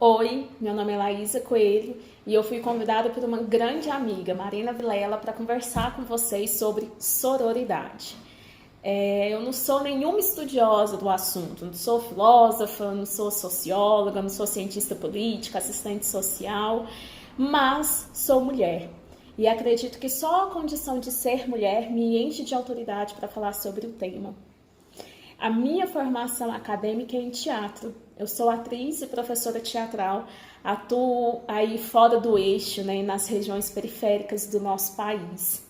Oi, meu nome é Laísa Coelho e eu fui convidada por uma grande amiga, Marina Vilela, para conversar com vocês sobre sororidade. Eu não sou nenhuma estudiosa do assunto, não sou filósofa, não sou socióloga, não sou cientista política, assistente social, mas sou mulher. E acredito que só a condição de ser mulher me enche de autoridade para falar sobre o tema. A minha formação acadêmica é em teatro. Eu sou atriz e professora teatral, atuo aí fora do eixo, né, nas regiões periféricas do nosso país.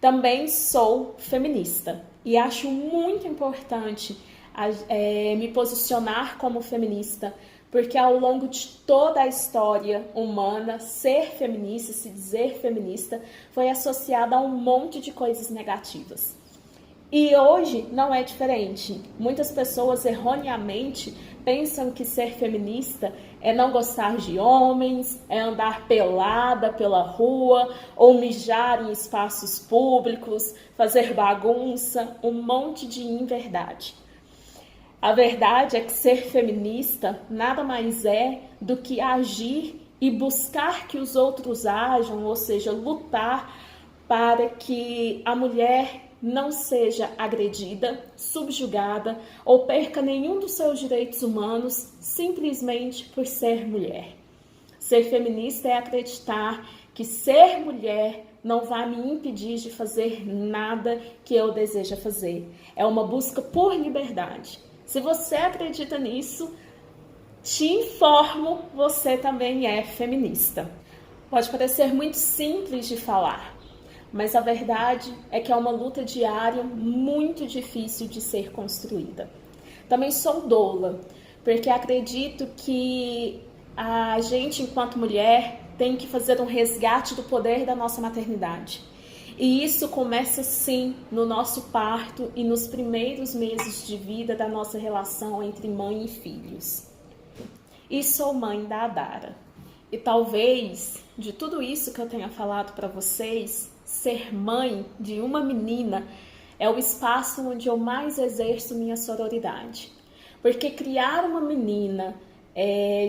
Também sou feminista e acho muito importante me posicionar como feminista, porque ao longo de toda a história humana, ser feminista, se dizer feminista, foi associado a um monte de coisas negativas. E hoje não é diferente. Muitas pessoas erroneamente pensam que ser feminista é não gostar de homens, é andar pelada pela rua, ou mijar em espaços públicos, fazer bagunça, um monte de inverdade. A verdade é que ser feminista nada mais é do que agir e buscar que os outros ajam, ou seja, lutar para que a mulher não seja agredida, subjugada ou perca nenhum dos seus direitos humanos simplesmente por ser mulher. Ser feminista é acreditar que ser mulher não vai me impedir de fazer nada que eu deseja fazer. É uma busca por liberdade. Se você acredita nisso, te informo, você também é feminista. Pode parecer muito simples de falar, mas a verdade é que é uma luta diária muito difícil de ser construída. Também sou doula, porque acredito que a gente, enquanto mulher, tem que fazer um resgate do poder da nossa maternidade. E isso começa, sim, no nosso parto e nos primeiros meses de vida da nossa relação entre mãe e filhos. E sou mãe da Adara. E talvez, de tudo isso que eu tenha falado para vocês, ser mãe de uma menina é o espaço onde eu mais exerço minha sororidade. Porque criar uma menina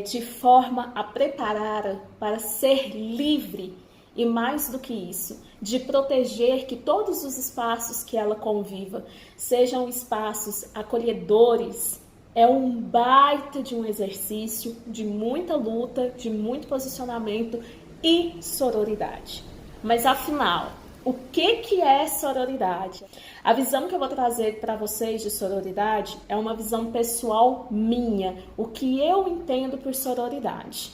de forma a preparar para ser livre e, mais do que isso, de proteger que todos os espaços que ela conviva sejam espaços acolhedores, é um baita de um exercício, de muita luta, de muito posicionamento e sororidade. Mas afinal, o que é sororidade? A visão que eu vou trazer para vocês de sororidade é uma visão pessoal minha, o que eu entendo por sororidade.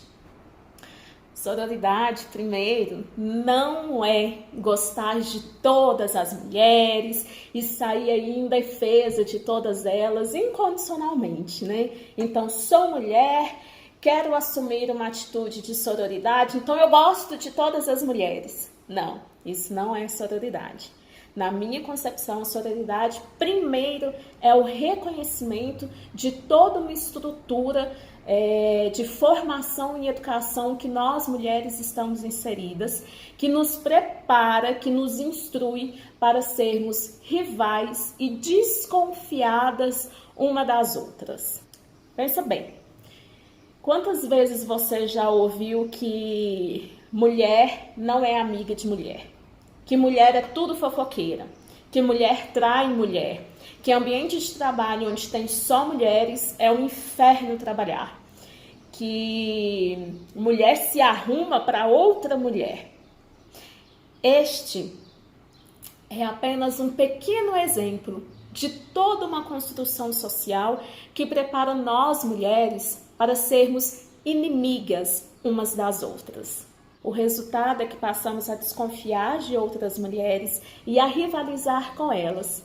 Sororidade, primeiro, não é gostar de todas as mulheres e sair aí em defesa de todas elas incondicionalmente, né? Então, sou mulher, quero assumir uma atitude de sororidade, então eu gosto de todas as mulheres. Não, isso não é sororidade. Na minha concepção, a sororidade, primeiro, é o reconhecimento de toda uma estrutura de formação e educação que nós, mulheres, estamos inseridas, que nos prepara, que nos instrui para sermos rivais e desconfiadas uma das outras. Pensa bem, quantas vezes você já ouviu que mulher não é amiga de mulher? Que mulher é tudo fofoqueira, que mulher trai mulher, que ambiente de trabalho onde tem só mulheres é um inferno trabalhar, que mulher se arruma para outra mulher. Este é apenas um pequeno exemplo de toda uma construção social que prepara nós, mulheres, para sermos inimigas umas das outras. O resultado é que passamos a desconfiar de outras mulheres e a rivalizar com elas.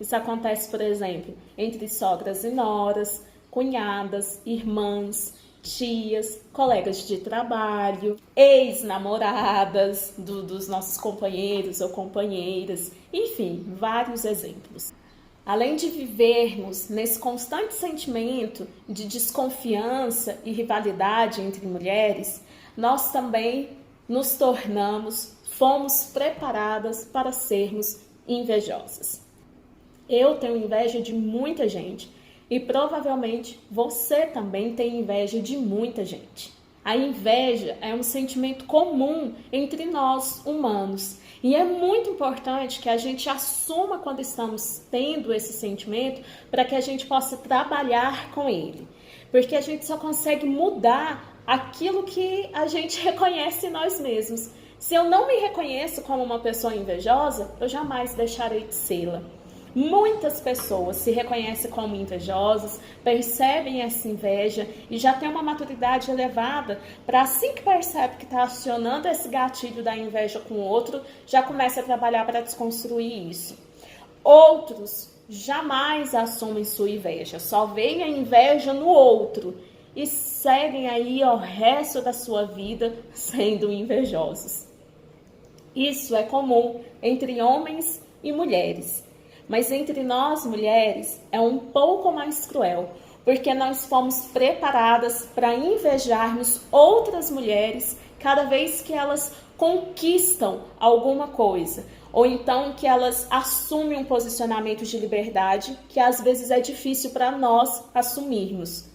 Isso acontece, por exemplo, entre sogras e noras, cunhadas, irmãs, tias, colegas de trabalho, ex-namoradas dos nossos companheiros ou companheiras, enfim, vários exemplos. Além de vivermos nesse constante sentimento de desconfiança e rivalidade entre mulheres, nós também fomos preparadas para sermos invejosas. Eu tenho inveja de muita gente E provavelmente você também tem inveja de muita gente. A inveja é um sentimento comum entre nós humanos. E é muito importante que a gente assuma quando estamos tendo esse sentimento para que a gente possa trabalhar com ele. Porque a gente só consegue mudar aquilo que a gente reconhece em nós mesmos. Se eu não me reconheço como uma pessoa invejosa, eu jamais deixarei de sê-la. Muitas pessoas se reconhecem como invejosas, percebem essa inveja e já têm uma maturidade elevada para assim que percebe que está acionando esse gatilho da inveja com o outro, já começa a trabalhar para desconstruir isso. Outros jamais assumem sua inveja, só veem a inveja no outro e seguem aí o resto da sua vida sendo invejosos. Isso é comum entre homens e mulheres. Mas entre nós, mulheres, é um pouco mais cruel, porque nós fomos preparadas para invejarmos outras mulheres cada vez que elas conquistam alguma coisa, ou então que elas assumem um posicionamento de liberdade que às vezes é difícil para nós assumirmos.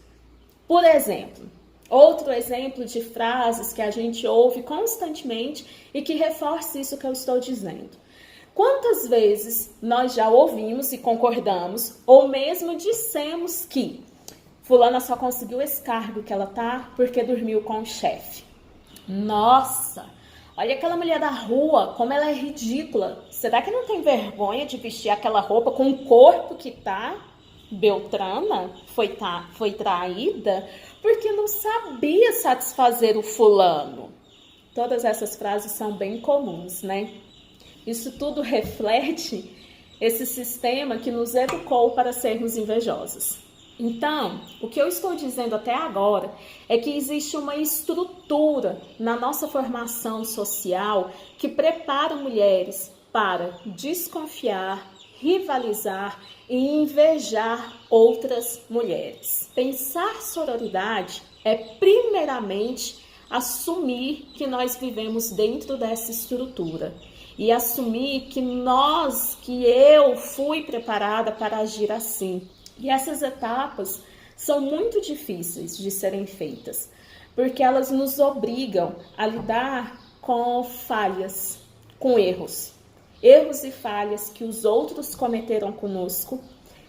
Por exemplo, outro exemplo de frases que a gente ouve constantemente e que reforça isso que eu estou dizendo. Quantas vezes nós já ouvimos e concordamos, ou mesmo dissemos que fulana só conseguiu esse cargo que ela tá porque dormiu com o chefe. Nossa, olha aquela mulher da rua, como ela é ridícula. Será que não tem vergonha de vestir aquela roupa com o corpo que tá? Beltrana foi traída porque não sabia satisfazer o fulano. Todas essas frases são bem comuns, né? Isso tudo reflete esse sistema que nos educou para sermos invejosos. Então, o que eu estou dizendo até agora é que existe uma estrutura na nossa formação social que prepara mulheres para desconfiar, rivalizar e invejar outras mulheres. Pensar sororidade é primeiramente assumir que nós vivemos dentro dessa estrutura. E assumir que eu fui preparada para agir assim. E essas etapas são muito difíceis de serem feitas, porque elas nos obrigam a lidar com falhas, com erros. Erros e falhas que os outros cometeram conosco,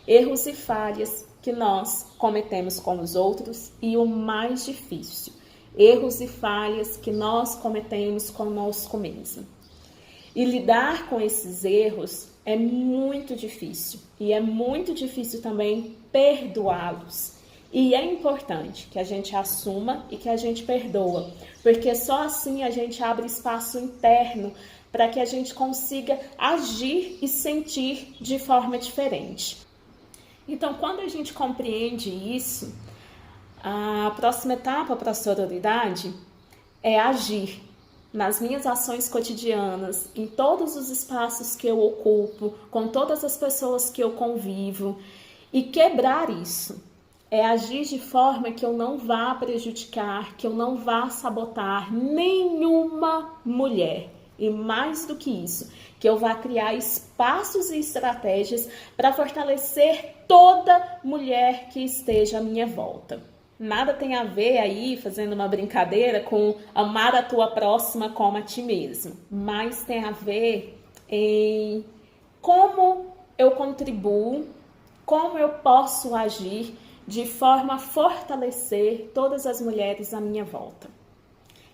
erros e falhas que nós cometemos com os outros e o mais difícil, erros e falhas que nós cometemos conosco mesmo. E lidar com esses erros é muito difícil. E é muito difícil também perdoá-los. E é importante que a gente assuma e que a gente perdoa. Porque só assim a gente abre espaço interno para que a gente consiga agir e sentir de forma diferente. Então, quando a gente compreende isso, a próxima etapa para a sororidade é agir. Nas minhas ações cotidianas, em todos os espaços que eu ocupo, com todas as pessoas que eu convivo, e quebrar isso. É agir de forma que eu não vá prejudicar, que eu não vá sabotar nenhuma mulher. E mais do que isso, que eu vá criar espaços e estratégias para fortalecer toda mulher que esteja à minha volta. Nada tem a ver aí, fazendo uma brincadeira, com amar a tua próxima como a ti mesmo. Mas tem a ver em como eu contribuo, como eu posso agir de forma a fortalecer todas as mulheres à minha volta.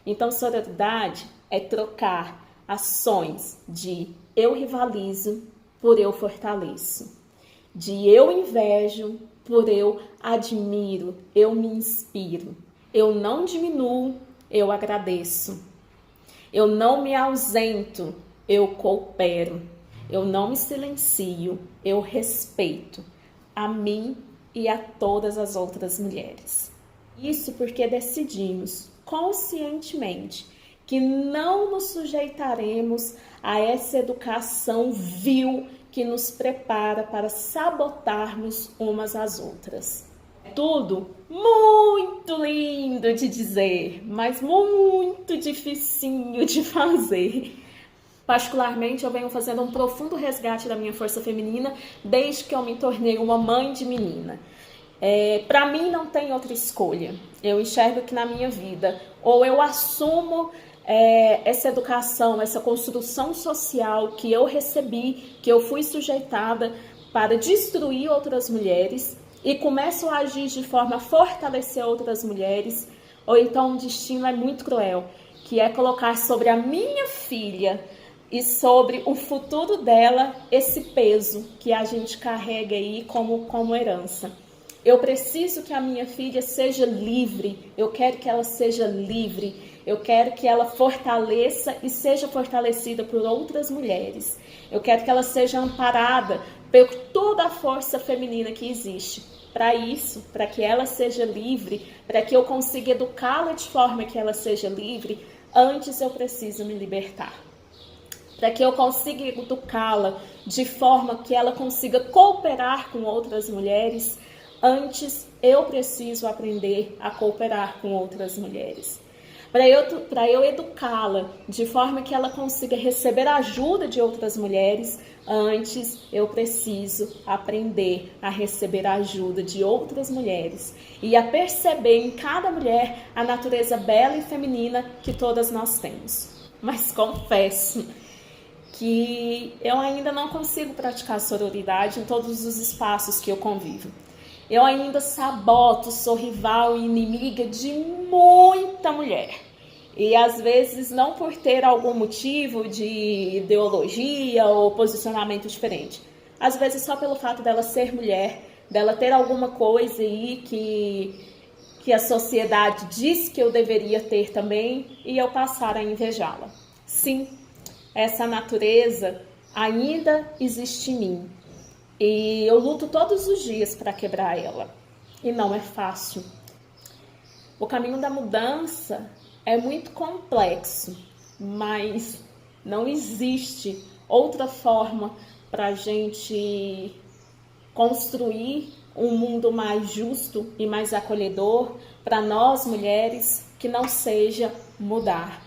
Então, sororidade é trocar ações de eu rivalizo por eu fortaleço, de eu invejo por eu admiro, eu me inspiro. Eu não diminuo, eu agradeço. Eu não me ausento, eu coopero. Eu não me silencio, eu respeito a mim e a todas as outras mulheres. Isso porque decidimos conscientemente que não nos sujeitaremos a essa educação vil que nos prepara para sabotarmos umas às outras. É tudo muito lindo de dizer, mas muito dificinho de fazer. Particularmente, eu venho fazendo um profundo resgate da minha força feminina desde que eu me tornei uma mãe de menina. Para mim não tem outra escolha. Eu enxergo que na minha vida, ou eu assumo essa educação, essa construção social que eu recebi, que eu fui sujeitada para destruir outras mulheres e começo a agir de forma a fortalecer outras mulheres, ou então o destino é muito cruel, que é colocar sobre a minha filha e sobre o futuro dela esse peso que a gente carrega aí como herança. Eu preciso que a minha filha seja livre, eu quero que ela seja livre, eu quero que ela fortaleça e seja fortalecida por outras mulheres. Eu quero que ela seja amparada por toda a força feminina que existe. Para isso, para que ela seja livre, para que eu consiga educá-la de forma que ela seja livre, antes eu preciso me libertar. Para que eu consiga educá-la de forma que ela consiga cooperar com outras mulheres, antes eu preciso aprender a cooperar com outras mulheres. Para eu educá-la de forma que ela consiga receber a ajuda de outras mulheres, antes eu preciso aprender a receber a ajuda de outras mulheres e a perceber em cada mulher a natureza bela e feminina que todas nós temos. Mas confesso que eu ainda não consigo praticar sororidade em todos os espaços que eu convivo. Eu ainda saboto, sou rival e inimiga de muita mulher. E às vezes não por ter algum motivo de ideologia ou posicionamento diferente. Às vezes só pelo fato dela ser mulher, dela ter alguma coisa aí que a sociedade diz que eu deveria ter também e eu passar a invejá-la. Sim, essa natureza ainda existe em mim. E eu luto todos os dias para quebrar ela. E não é fácil. O caminho da mudança é muito complexo, mas não existe outra forma para a gente construir um mundo mais justo e mais acolhedor para nós mulheres que não seja mudar.